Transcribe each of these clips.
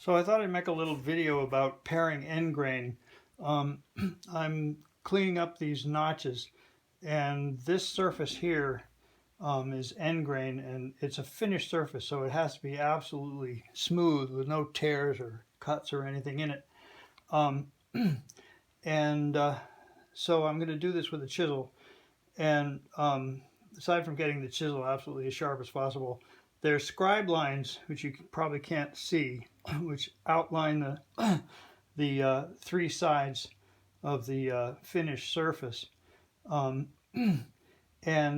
So I thought I'd make a little video about paring end grain. I'm cleaning up these notches, and this surface here is end grain, and it's a finished surface, so it has to be absolutely smooth with no tears or cuts or anything in it. So I'm going to do this with a chisel, and aside from getting the chisel absolutely as sharp as possible, there's scribe lines, which you probably can't see, which outline the three sides of the finished surface. And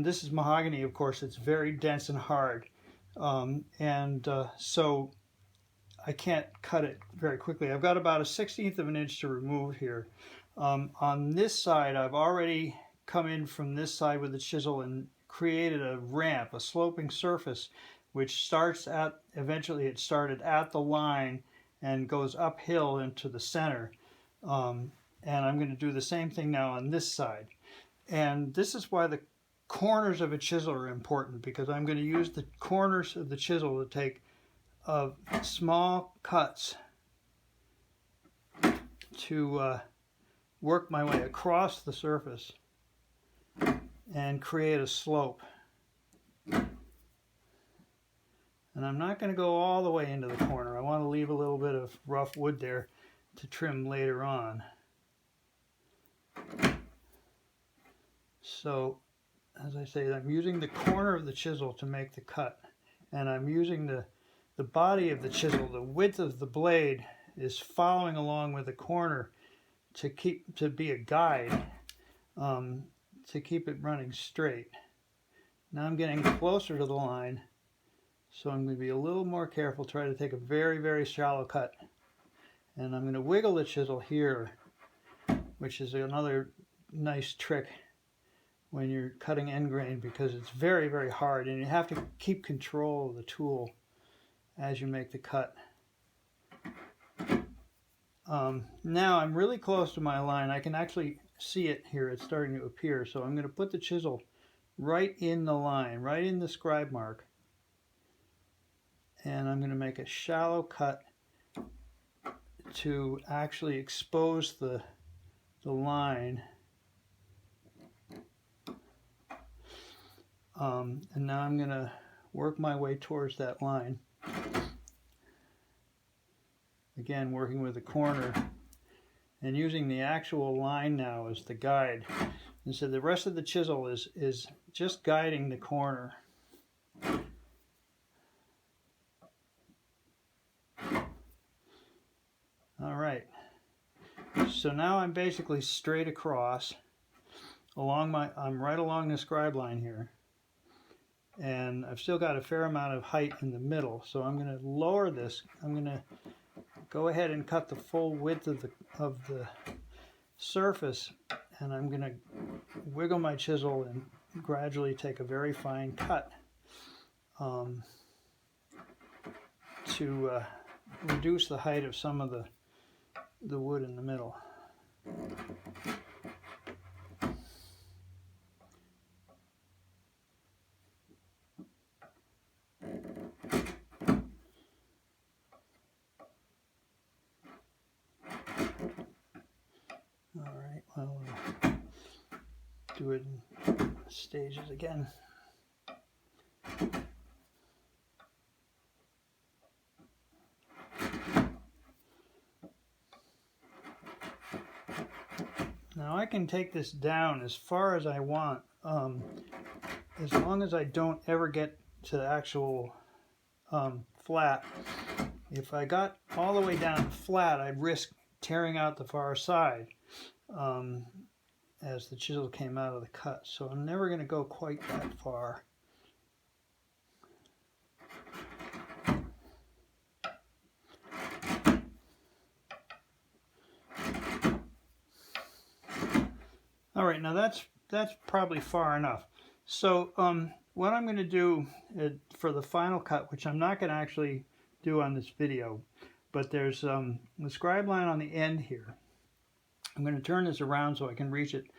this is mahogany, of course. It's very dense and hard. So I can't cut it very quickly. I've got about a 1/16 of an inch to remove here. On this side, I've already come in from this side with the chisel and created a ramp, a sloping surface, which starts at, eventually it started at the line and goes uphill into the center. And I'm going to do the same thing now on this side. And this is why the corners of a chisel are important, because I'm going to use the corners of the chisel to take small cuts to work my way across the surface and create a slope. And I'm not going to go all the way into the corner. I want to leave a little bit of rough wood there to trim later on. So, as I say, I'm using the corner of the chisel to make the cut. And I'm using the body of the chisel. The width of the blade is following along with the corner to be a guide, to keep it running straight. Now I'm getting closer to the line, so I'm going to be a little more careful, try to take a very, very shallow cut. And I'm going to wiggle the chisel here, which is another nice trick when you're cutting end grain, because it's very, very hard, and you have to keep control of the tool as you make the cut. Now I'm really close to my line. I can actually see it here. It's starting to appear. So I'm going to put the chisel right in the line, right in the scribe mark. And I'm going to make a shallow cut to actually expose the line. And now I'm going to work my way towards that line. Again, working with the corner and using the actual line now as the guide. And so the rest of the chisel is just guiding the corner. All right. So now I'm basically straight across I'm right along the scribe line here. And I've still got a fair amount of height in the middle, so I'm going to lower this. I'm going to go ahead and cut the full width of the surface, and I'm going to wiggle my chisel and gradually take a very fine cut to reduce the height of some of the wood in the middle. Alright, well, we'll do it in stages again. Now I can take this down as far as I want, as long as I don't ever get to the actual flat. If I got all the way down flat, I'd risk tearing out the far side as the chisel came out of the cut. So I'm never going to go quite that far. All right, now that's probably far enough. So what I'm going to do for the final cut, which I'm not going to actually do on this video, but there's the scribe line on the end here. I'm going to turn this around so I can reach it,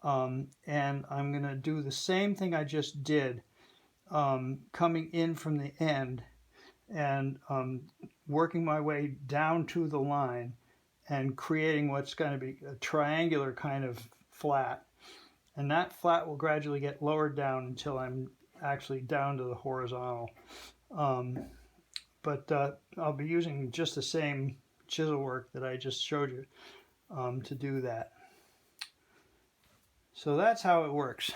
and I'm going to do the same thing I just did, coming in from the end, and working my way down to the line and creating what's going to be a triangular kind of flat. And that flat will gradually get lowered down until I'm actually down to the horizontal. But I'll be using just the same chisel work that I just showed you to do that. So that's how it works.